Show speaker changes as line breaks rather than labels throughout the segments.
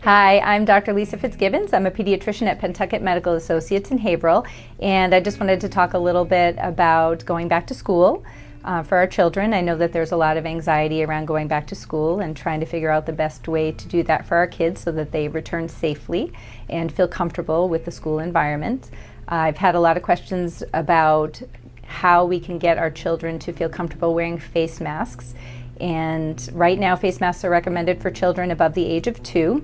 Hi, I'm Dr. Lisa Fitzgibbons. I'm a pediatrician at Pentucket Medical Associates in Haverhill, and I just wanted to talk a little bit about going back to school for our children. I know that there's a lot of anxiety around going back to school and trying to figure out the best way to do that for our kids so that they return safely and feel comfortable with the school environment. I've had a lot of questions about how we can get our children to feel comfortable wearing face masks. And right now, face masks are recommended for children above the age of 2.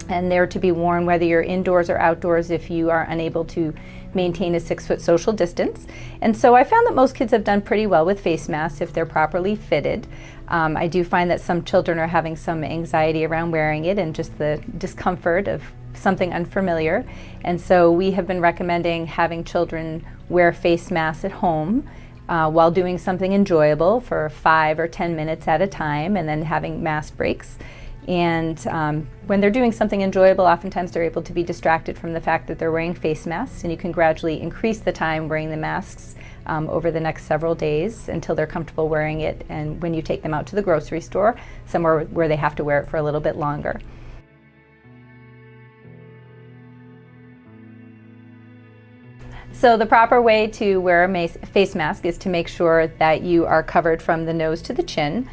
And they're to be worn whether you're indoors or outdoors if you are unable to maintain a 6-foot social distance. And so I found that most kids have done pretty well with face masks if they're properly fitted. I do find that some children are having some anxiety around wearing it and just the discomfort of something unfamiliar. And so we have been recommending having children wear face masks at home while doing something enjoyable for 5 or 10 minutes at a time, and then having mask breaks. And when they're doing something enjoyable, oftentimes they're able to be distracted from the fact that they're wearing face masks, and you can gradually increase the time wearing the masks over the next several days until they're comfortable wearing it, and when you take them out to the grocery store, somewhere where they have to wear it for a little bit longer. So the proper way to wear a face mask is to make sure that you are covered from the nose to the chin.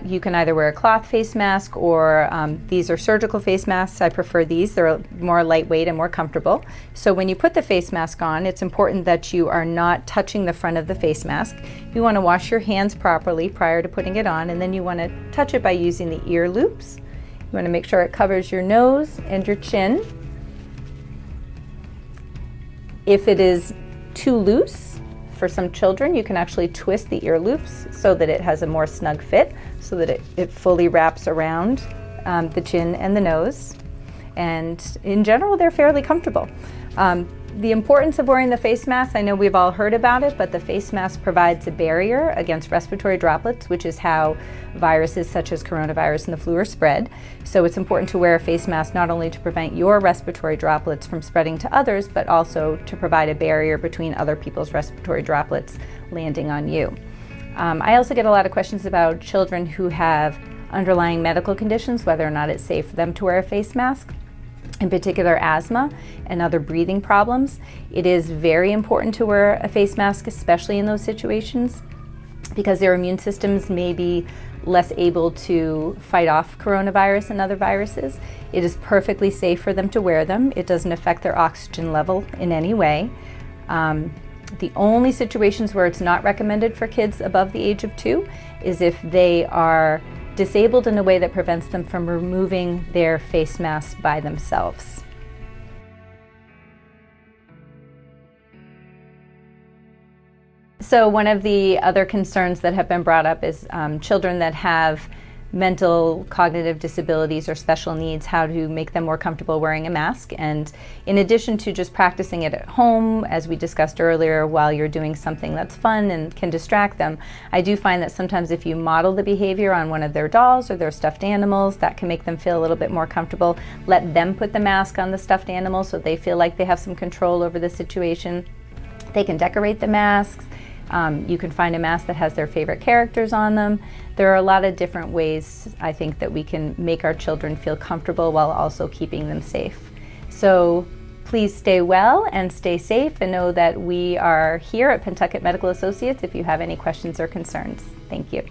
You can either wear a cloth face mask or these are surgical face masks. I prefer these. They're more lightweight and more comfortable. So when you put the face mask on, it's important that you are not touching the front of the face mask. You want to wash your hands properly prior to putting it on, and then you want to touch it by using the ear loops. You want to make sure it covers your nose and your chin. If it is too loose for some children, you can actually twist the ear loops so that it has a more snug fit, so that it fully wraps around the chin and the nose. And in general, they're fairly comfortable. The importance of wearing the face mask, I know we've all heard about it, but the face mask provides a barrier against respiratory droplets, which is how viruses such as coronavirus and the flu are spread. So it's important to wear a face mask not only to prevent your respiratory droplets from spreading to others, but also to provide a barrier between other people's respiratory droplets landing on you. I also get a lot of questions about children who have underlying medical conditions, whether or not it's safe for them to wear a face mask. In particular, asthma and other breathing problems. It is very important to wear a face mask, especially in those situations, because their immune systems may be less able to fight off coronavirus and other viruses. It is perfectly safe for them to wear them. It doesn't affect their oxygen level in any way. The only situations where it's not recommended for kids above the age of 2 is if they are disabled in a way that prevents them from removing their face mask by themselves. So one of the other concerns that have been brought up is children that have mental cognitive disabilities or special needs, how to make them more comfortable wearing a mask. And in addition to just practicing it at home, as we discussed earlier, while you're doing something that's fun and can distract them, I do find that sometimes if you model the behavior on one of their dolls or their stuffed animals, that can make them feel a little bit more comfortable. Let them put the mask on the stuffed animal so they feel like they have some control over the situation. They can decorate the masks. You can find a mask that has their favorite characters on them. There are a lot of different ways, I think, that we can make our children feel comfortable while also keeping them safe. So please stay well and stay safe, and know that we are here at Pentucket Medical Associates if you have any questions or concerns. Thank you.